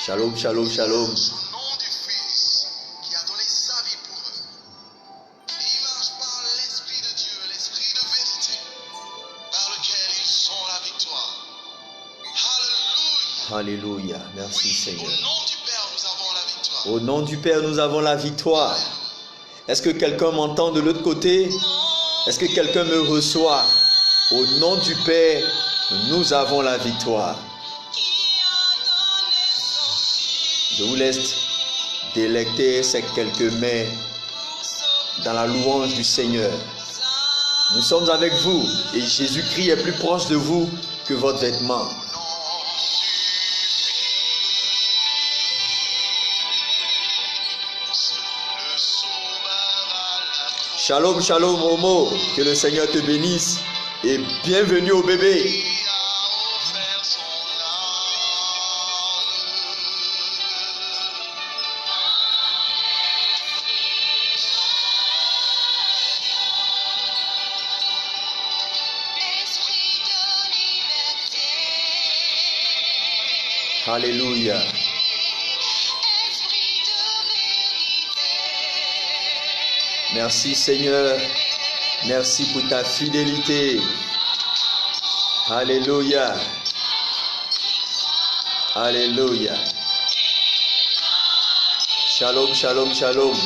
Shalom, shalom, shalom. Au nom du Fils qui a donné sa vie pour eux. Et il marche par l'Esprit de Dieu, l'Esprit de vérité, par lequel ils ont la victoire. Alléluia. Alléluia. Merci Seigneur. Au nom du Père, nous avons la victoire. Au nom du Père, nous avons la victoire. Est-ce que quelqu'un m'entend de l'autre côté? Est-ce que quelqu'un me reçoit? Au nom du Père, nous avons la victoire. Je vous laisse délecter ces quelques mains dans la louange du Seigneur. Nous sommes avec vous et Jésus-Christ est plus proche de vous que votre vêtement. Shalom, shalom, Homo. Que le Seigneur te bénisse et bienvenue au bébé. Alléluia. Merci Seigneur. Merci pour ta fidélité. Alléluia. Alléluia. Shalom, shalom, shalom.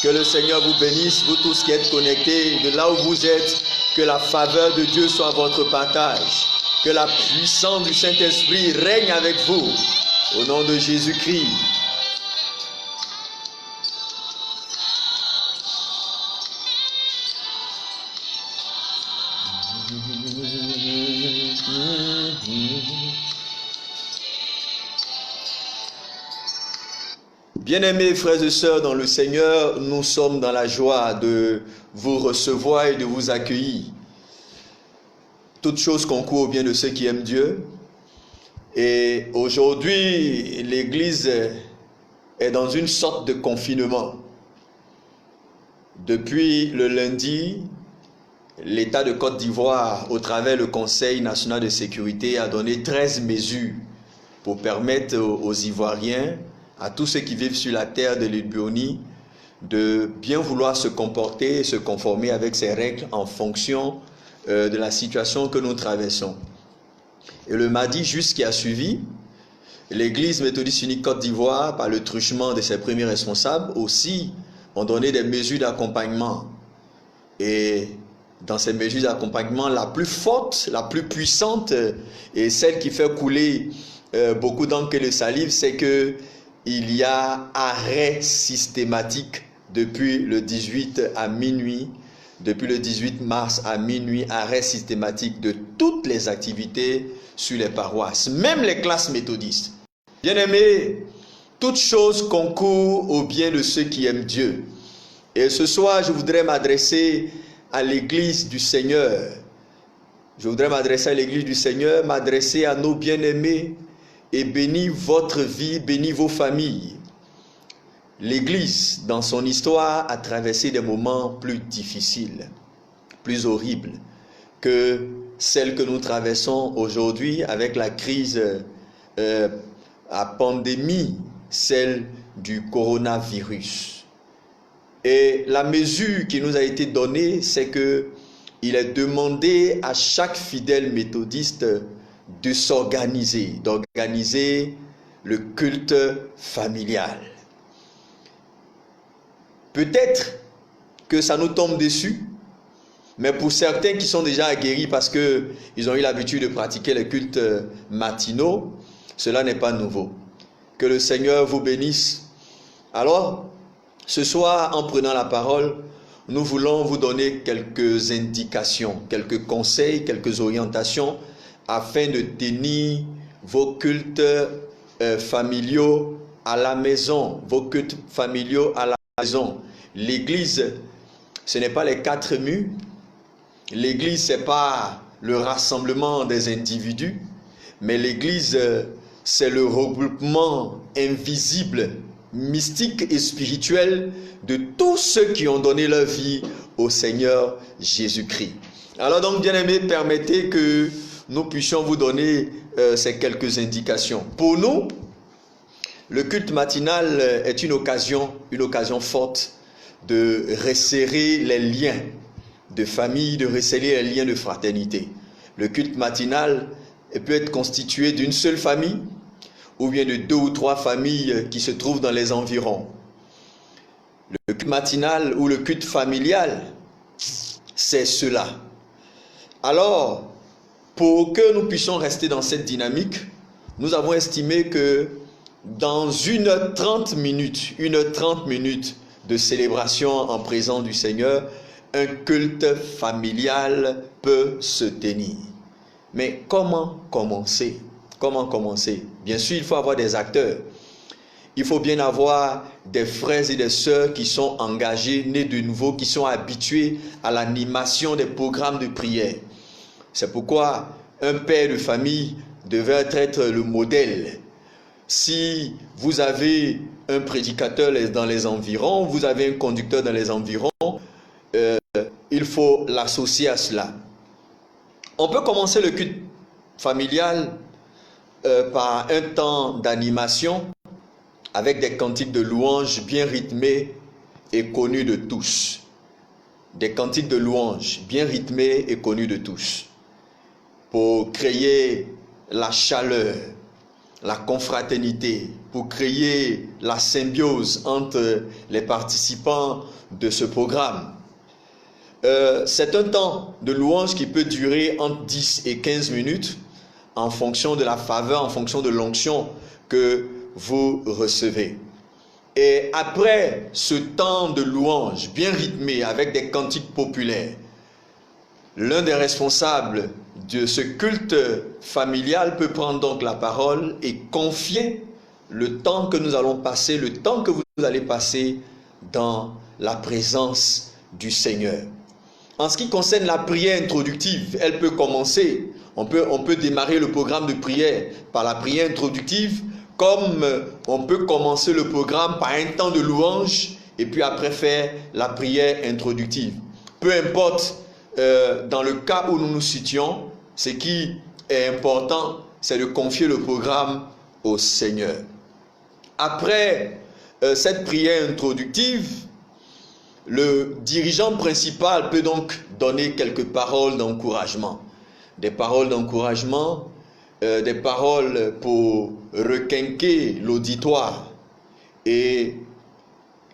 Que le Seigneur vous bénisse, vous tous qui êtes connectés de là où vous êtes. Que la faveur de Dieu soit votre partage. Que la puissance du Saint-Esprit règne avec vous. Au nom de Jésus-Christ. Bien-aimés frères et sœurs dans le Seigneur, nous sommes dans la joie de vous recevoir et de vous accueillir. Toute chose concourt au bien de ceux qui aiment Dieu. Et aujourd'hui, l'Église est dans une sorte de confinement. Depuis le lundi, l'État de Côte d'Ivoire, au travers du Conseil national de sécurité, a donné 13 mesures pour permettre aux Ivoiriens, à tous ceux qui vivent sur la terre de l'Ibionie, de bien vouloir se comporter et se conformer avec ces règles en fonction de la situation que nous traversons. Et le mardi juste qui a suivi, l'Église méthodiste unique Côte d'Ivoire, par le truchement de ses premiers responsables, aussi ont donné des mesures d'accompagnement. Et dans ces mesures d'accompagnement, la plus forte, la plus puissante, et celle qui fait couler beaucoup d'encre et de salive, c'est que il y a arrêt systématique depuis le 18 à minuit, depuis le 18 mars à minuit, arrêt systématique de toutes les activités sur les paroisses, même les classes méthodistes. Bien-aimés, toute chose concourt au bien de ceux qui aiment Dieu. Et ce soir, je voudrais m'adresser à l'Église du Seigneur. Je voudrais m'adresser à l'Église du Seigneur, m'adresser à nos bien-aimés et bénir votre vie, bénir vos familles. L'Église, dans son histoire, a traversé des moments plus difficiles, plus horribles que celles que nous traversons aujourd'hui avec la crise, la pandémie, celle du coronavirus. Et la mesure qui nous a été donnée, c'est que il est demandé à chaque fidèle méthodiste de s'organiser, d'organiser le culte familial. Peut-être que ça nous tombe dessus, mais pour certains qui sont déjà aguerris parce qu'ils ont eu l'habitude de pratiquer les cultes matinaux, cela n'est pas nouveau. Que le Seigneur vous bénisse. Alors, ce soir, en prenant la parole, nous voulons vous donner quelques indications, quelques conseils, quelques orientations afin de tenir vos cultes familiaux à la maison, vos cultes familiaux à la maison. L'église, ce n'est pas les quatre murs. L'église, ce n'est pas le rassemblement des individus, mais l'église, c'est le regroupement invisible, mystique et spirituel de tous ceux qui ont donné leur vie au Seigneur Jésus-Christ. Alors donc, bien-aimés, permettez que nous puissions vous donner ces quelques indications. Pour nous, le culte matinal est une occasion forte de resserrer les liens de famille, de resserrer les liens de fraternité. Le culte matinal peut être constitué d'une seule famille ou bien de 2 ou 3 familles qui se trouvent dans les environs. Le culte matinal ou le culte familial, c'est cela. Alors, pour que nous puissions rester dans cette dynamique, nous avons estimé que dans 1h30 minutes de célébration en présence du Seigneur, un culte familial peut se tenir. Mais comment commencer? Comment commencer? Bien sûr, il faut avoir des acteurs. Il faut bien avoir des frères et des sœurs qui sont engagés, nés de nouveau, qui sont habitués à l'animation des programmes de prière. C'est pourquoi un père de famille devait être le modèle. Si vous avez un prédicateur dans les environs, vous avez un conducteur dans les environs, il faut l'associer à cela. On peut commencer le culte familial par un temps d'animation avec des cantiques de louanges bien rythmés et connus de tous. Des cantiques de louanges bien rythmés et connus de tous. Pour créer la chaleur, la confraternité, pour créer la symbiose entre les participants de ce programme. C'est un temps de louange qui peut durer entre 10 et 15 minutes en fonction de la faveur, en fonction de l'onction que vous recevez. Et après ce temps de louange bien rythmé avec des cantiques populaires, l'un des responsables de ce culte familial peut prendre donc la parole et confier le temps que nous allons passer, le temps que vous allez passer dans la présence du Seigneur. En ce qui concerne la prière introductive, elle peut commencer, on peut démarrer le programme de prière par la prière introductive, comme on peut commencer le programme par un temps de louange et puis après faire la prière introductive. Peu importe dans le cas où nous nous situons, ce qui est important, c'est de confier le programme au Seigneur. Après cette prière introductive, le dirigeant principal peut donc donner quelques paroles d'encouragement. Des paroles d'encouragement, des paroles pour requinquer l'auditoire. Et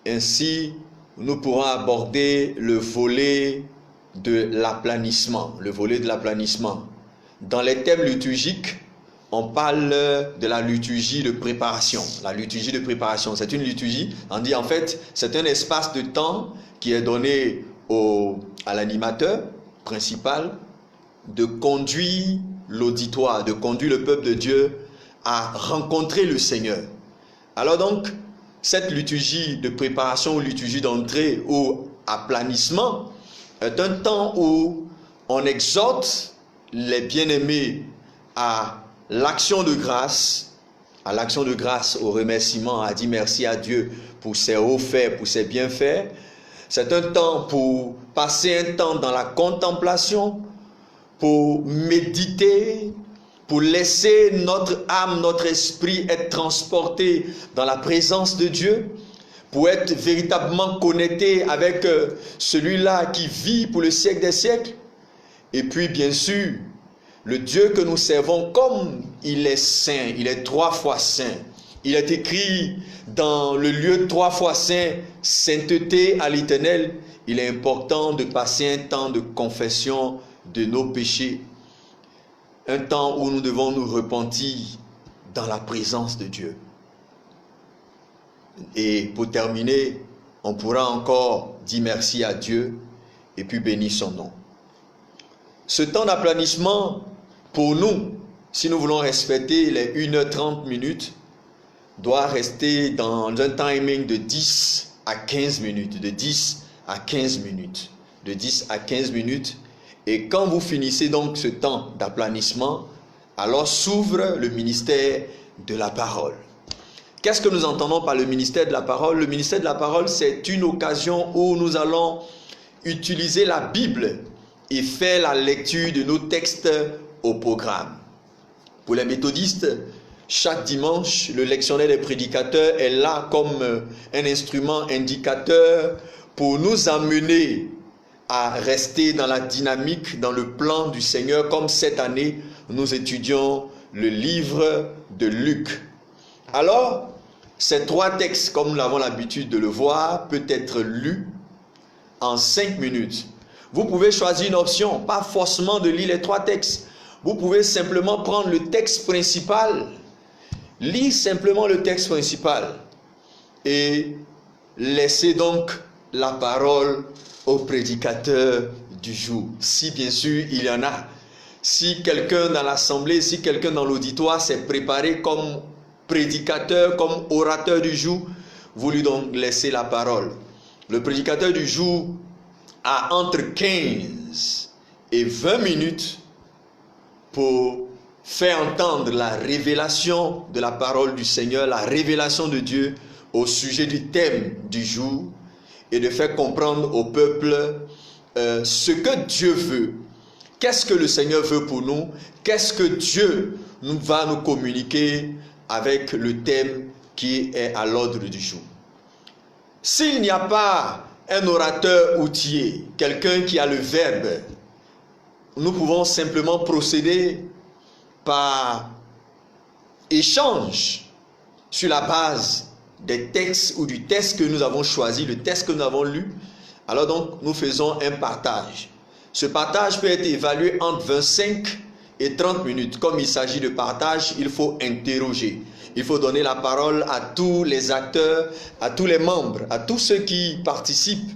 ainsi, nous pourrons aborder le volet de l'aplanissement. Le volet de l'aplanissement. Dans les thèmes liturgiques, on parle de la liturgie de préparation. La liturgie de préparation, c'est une liturgie, on dit en fait, c'est un espace de temps qui est donné à l'animateur principal de conduire l'auditoire, de conduire le peuple de Dieu à rencontrer le Seigneur. Alors donc, cette liturgie de préparation ou liturgie d'entrée ou aplanissement est un temps où on exhorte les bien-aimés à l'action de grâce, au remerciement, à dire merci à Dieu pour ses hauts faits, pour ses bienfaits. C'est un temps pour passer un temps dans la contemplation, pour méditer, pour laisser notre âme, notre esprit être transporté dans la présence de Dieu, pour être véritablement connecté avec celui-là qui vit pour le siècle des siècles. Et puis bien sûr, le Dieu que nous servons, comme il est saint, il est 3 fois saint. Il est écrit dans le lieu 3 fois saint, sainteté à l'Éternel. Il est important de passer un temps de confession de nos péchés. Un temps où nous devons nous repentir dans la présence de Dieu. Et pour terminer, on pourra encore dire merci à Dieu et puis bénir son nom. Ce temps d'aplanissement, pour nous, si nous voulons respecter les 1h30 minutes, doit rester dans un timing de 10 à 15 minutes. De 10 à 15 minutes. De 10 à 15 minutes. Et quand vous finissez donc ce temps d'aplanissement, alors s'ouvre le ministère de la parole. Qu'est-ce que nous entendons par le ministère de la parole? Le ministère de la parole, c'est une occasion où nous allons utiliser la Bible et faire la lecture de nos textes au programme. Pour les méthodistes, chaque dimanche, le lectionnaire des prédicateurs est là comme un instrument indicateur pour nous amener à rester dans la dynamique, dans le plan du Seigneur, comme cette année, nous étudions le livre de Luc. Alors, ces 3 textes, comme nous l'avons l'habitude de le voir, peut être lus en 5 minutes. Vous pouvez choisir une option, pas forcément de lire les 3 textes. Vous pouvez simplement prendre le texte principal, lire simplement le texte principal et laisser donc la parole au prédicateur du jour. Si bien sûr il y en a. Si quelqu'un dans l'assemblée, si quelqu'un dans l'auditoire s'est préparé comme prédicateur, comme orateur du jour, vous lui donc laissez la parole. Le prédicateur du jour a entre 15 et 20 minutes pour faire entendre la révélation de la parole du Seigneur, la révélation de Dieu au sujet du thème du jour et de faire comprendre au peuple ce que Dieu veut. Qu'est-ce que le Seigneur veut pour nous? Qu'est-ce que Dieu va nous communiquer avec le thème qui est à l'ordre du jour? S'il n'y a pas un orateur outillé, quelqu'un qui a le verbe, nous pouvons simplement procéder par échange sur la base des textes ou du texte que nous avons choisi, le texte que nous avons lu. Alors donc, nous faisons un partage. Ce partage peut être évalué entre 25 et 30 minutes. Comme il s'agit de partage, il faut interroger. Il faut donner la parole à tous les acteurs, à tous les membres, à tous ceux qui participent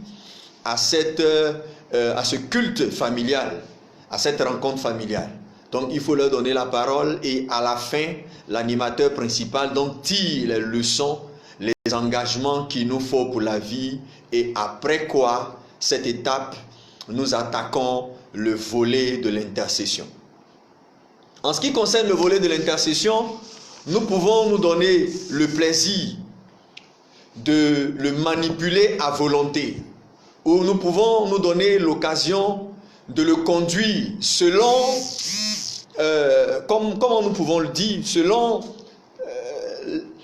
à ce culte familial, à cette rencontre familiale. Donc il faut leur donner la parole et à la fin, l'animateur principal donc tire les leçons, les engagements qu'il nous faut pour la vie, et après quoi, cette étape, nous attaquons le volet de l'intercession. En ce qui concerne le volet de l'intercession, nous pouvons nous donner le plaisir de le manipuler à volonté, ou nous pouvons nous donner l'occasion de le conduire selon, comment nous pouvons le dire, selon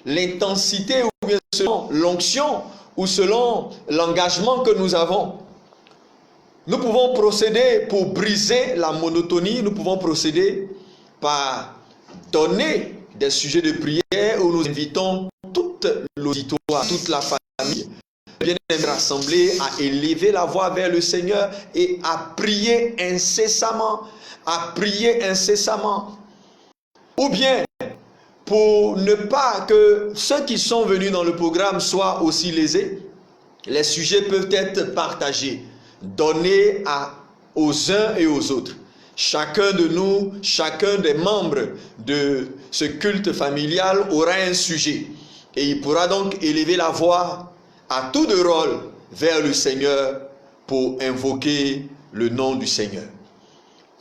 l'intensité ou bien selon l'onction ou selon l'engagement que nous avons. Nous pouvons procéder pour briser la monotonie, nous pouvons procéder par donner des sujets de prière où nous invitons toute l'auditoire, toute la famille, bien rassemblée, à élever la voix vers le Seigneur et à prier incessamment, Ou bien, pour ne pas que ceux qui sont venus dans le programme soient aussi lésés, les sujets peuvent être partagés, donnés aux uns et aux autres. Chacun de nous, chacun des membres de ce culte familial aura un sujet. Et il pourra donc élever la voix à tour de rôle vers le Seigneur pour invoquer le nom du Seigneur.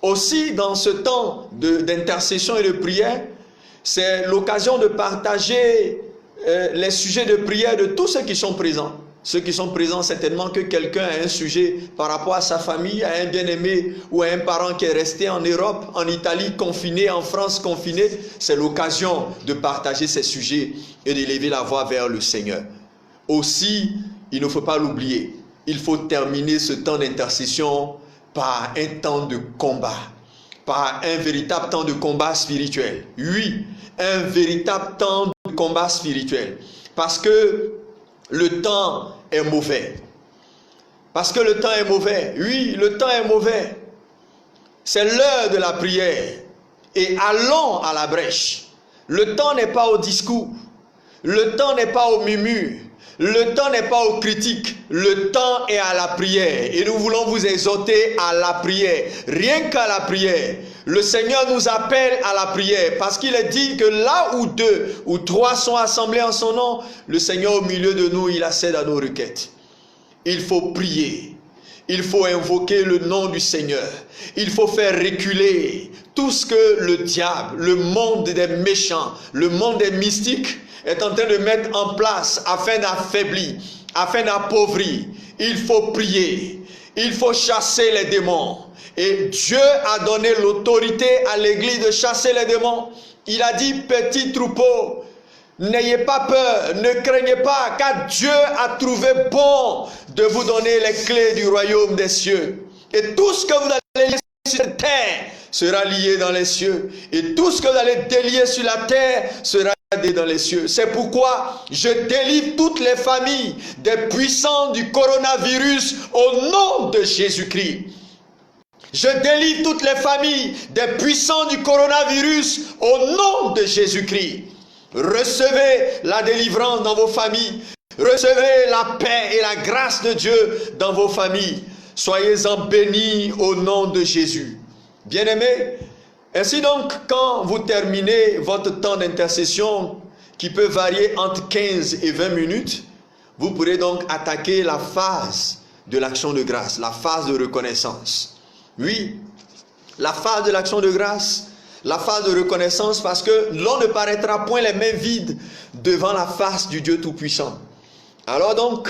Aussi, dans ce temps d'intercession et de prière, c'est l'occasion de partager les sujets de prière de tous ceux qui sont présents. Ceux qui sont présents, certainement que quelqu'un a un sujet par rapport à sa famille, à un bien-aimé ou à un parent qui est resté en Europe, en Italie confiné, en France confiné. C'est l'occasion de partager ces sujets et d'élever la voix vers le Seigneur. Aussi, il ne faut pas l'oublier, il faut terminer ce temps d'intercession par un temps de combat, par un véritable temps de combat spirituel. Oui, un véritable temps de combat spirituel. Parce que le temps est mauvais. Parce que le temps est mauvais. Oui, le temps est mauvais. C'est l'heure de la prière. Et allons à la brèche. Le temps n'est pas au discours. Le temps n'est pas au murmure. Le temps n'est pas aux critiques. Le temps est à la prière. Et nous voulons vous exhorter à la prière. Rien qu'à la prière. Le Seigneur nous appelle à la prière. Parce qu'il est dit que là où 2 ou 3 sont assemblés en son nom, le Seigneur au milieu de nous, il accède à nos requêtes. Il faut prier. Il faut invoquer le nom du Seigneur. Il faut faire reculer tout ce que le diable, le monde des méchants, le monde des mystiques est en train de mettre en place afin d'affaiblir, afin d'appauvrir. Il faut prier. Il faut chasser les démons. Et Dieu a donné l'autorité à l'église de chasser les démons. Il a dit, petit troupeau, n'ayez pas peur, ne craignez pas, car Dieu a trouvé bon de vous donner les clés du royaume des cieux. Et tout ce que vous allez lier sur la terre sera lié dans les cieux. Et tout ce que vous allez délier sur la terre sera lié dans les cieux. C'est pourquoi je délivre toutes les familles des puissants du coronavirus au nom de Jésus-Christ. Je délivre toutes les familles des puissants du coronavirus au nom de Jésus-Christ. Recevez la délivrance dans vos familles. Recevez la paix et la grâce de Dieu dans vos familles. Soyez-en bénis au nom de Jésus. Bien-aimés, ainsi donc, quand vous terminez votre temps d'intercession, qui peut varier entre 15 et 20 minutes, vous pourrez donc attaquer la phase de l'action de grâce, la phase de reconnaissance. Oui, la phase de l'action de grâce, la phase de reconnaissance, parce que l'on ne paraîtra point les mains vides devant la face du Dieu Tout-Puissant. Alors donc,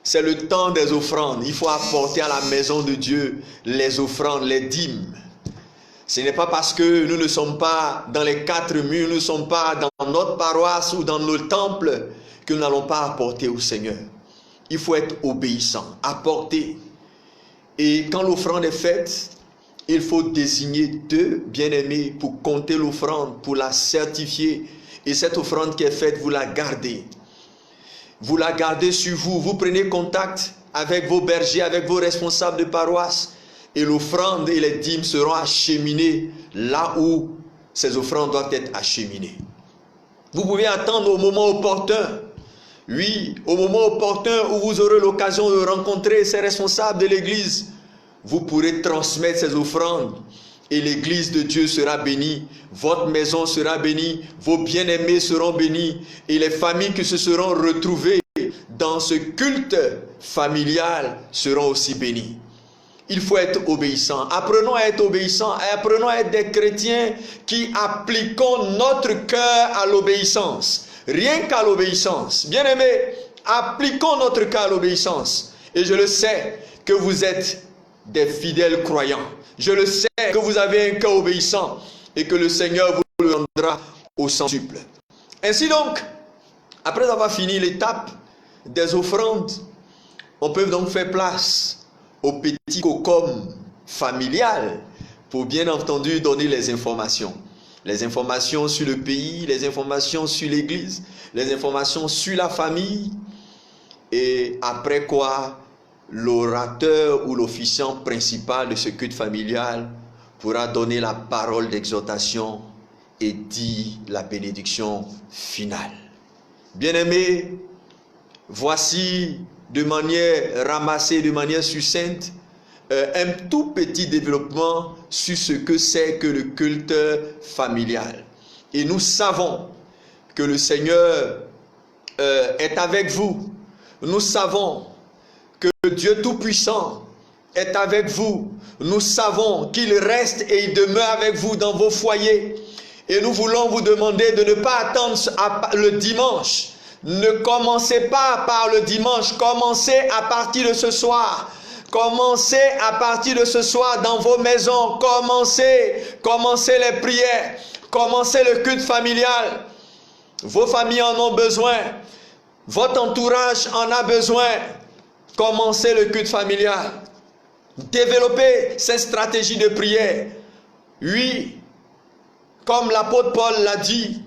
c'est le temps des offrandes. Il faut apporter à la maison de Dieu les offrandes, les dîmes. Ce n'est pas parce que nous ne sommes pas dans les 4 murs, nous ne sommes pas dans notre paroisse ou dans nos temples que nous n'allons pas apporter au Seigneur. Il faut être obéissant, apporter. Et quand l'offrande est faite, il faut désigner 2 bien-aimés pour compter l'offrande, pour la certifier. Et cette offrande qui est faite, vous la gardez. Vous la gardez sur vous. Vous prenez contact avec vos bergers, avec vos responsables de paroisse. Et l'offrande et les dîmes seront acheminées là où ces offrandes doivent être acheminées. Vous pouvez attendre au moment opportun. Oui, au moment opportun où vous aurez l'occasion de rencontrer ces responsables de l'église, vous pourrez transmettre ces offrandes et l'église de Dieu sera bénie, votre maison sera bénie, vos bien-aimés seront bénis et les familles qui se seront retrouvées dans ce culte familial seront aussi bénies. Il faut être obéissant. Apprenons à être obéissants. Apprenons à être des chrétiens qui appliquons notre cœur à l'obéissance. Rien qu'à l'obéissance. Bien-aimés, appliquons notre cœur à l'obéissance. Et je le sais que vous êtes des fidèles croyants. Je le sais que vous avez un cœur obéissant et que le Seigneur vous le rendra au centuple. Ainsi donc, après avoir fini l'étape des offrandes, on peut donc faire place au petit cocom familial pour bien entendu donner les informations. Les informations sur le pays, les informations sur l'église, les informations sur la famille. Et après quoi, l'orateur ou l'officiant principal de ce culte familial pourra donner la parole d'exhortation et dire la bénédiction finale. Bien-aimés, voici de manière ramassée, de manière succincte, un tout petit développement sur ce que c'est que le culte familial. Et nous savons que le Seigneur est avec vous. Nous savons que Dieu Tout-Puissant est avec vous. Nous savons qu'il reste et il demeure avec vous dans vos foyers. Et nous voulons vous demander de ne pas attendre le dimanche. Ne commencez pas par le dimanche, commencez à partir de ce soir. Commencez à partir de ce soir dans vos maisons. Commencez les prières. Commencez le culte familial. Vos familles en ont besoin. Votre entourage en a besoin. Commencez le culte familial. Développez cette stratégie de prière. Oui, comme l'apôtre Paul l'a dit,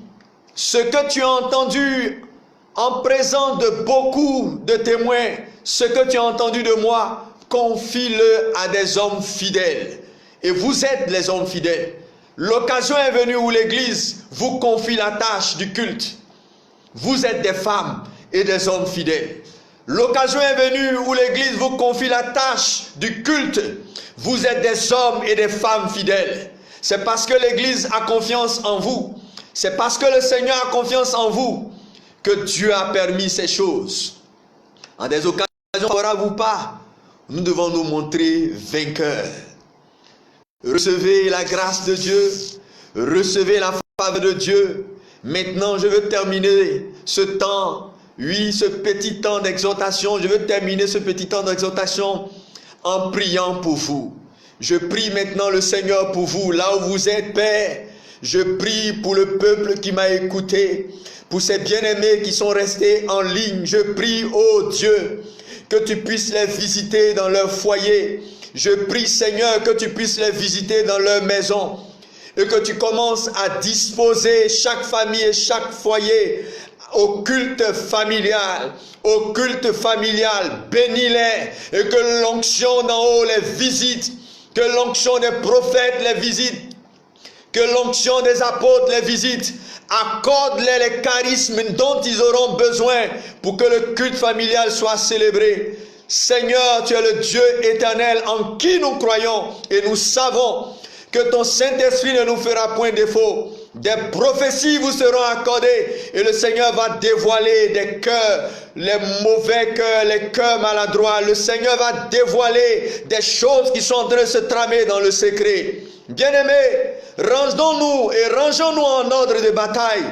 ce que tu as entendu en présence de beaucoup de témoins, ce que tu as entendu de moi, confie-le à des hommes fidèles. Et vous êtes les hommes fidèles. L'occasion est venue où l'Église vous confie la tâche du culte. Vous êtes des femmes et des hommes fidèles. L'occasion est venue où l'Église vous confie la tâche du culte. Vous êtes des hommes et des femmes fidèles. C'est parce que l'Église a confiance en vous. C'est parce que le Seigneur a confiance en vous que Dieu a permis ces choses. En des occasions favorables ou pas, nous devons nous montrer vainqueurs. Recevez la grâce de Dieu. Recevez la faveur de Dieu. Maintenant, je veux terminer ce temps. Oui, ce petit temps d'exhortation. Je veux terminer ce petit temps d'exhortation en priant pour vous. Je prie maintenant le Seigneur pour vous, là où vous êtes, Père. Je prie pour le peuple qui m'a écouté, pour ces bien-aimés qui sont restés en ligne. Je prie, ô Dieu, que tu puisses les visiter dans leur foyer. Je prie, Seigneur, que tu puisses les visiter dans leur maison et que tu commences à disposer chaque famille et chaque foyer au culte familial. Au culte familial, bénis-les et que l'onction d'en haut les visite, que l'onction des prophètes les visite, que l'onction des apôtres les visite. Accorde-les les charismes dont ils auront besoin pour que le culte familial soit célébré. Seigneur, tu es le Dieu éternel en qui nous croyons et nous savons que ton Saint-Esprit ne nous fera point défaut. Des prophéties vous seront accordées et le Seigneur va dévoiler des cœurs, les mauvais cœurs, les cœurs maladroits. Le Seigneur va dévoiler des choses qui sont en train de se tramer dans le secret. Bien-aimés, rangeons-nous et rangeons-nous en ordre de bataille,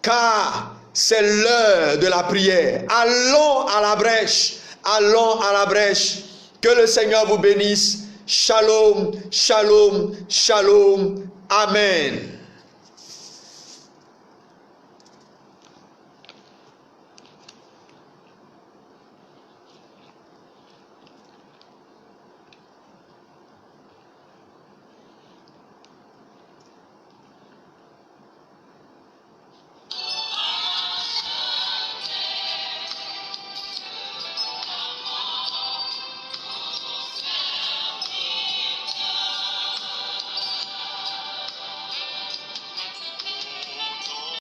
car c'est l'heure de la prière. Allons à la brèche, allons à la brèche. Que le Seigneur vous bénisse. Shalom, shalom, shalom. Amen.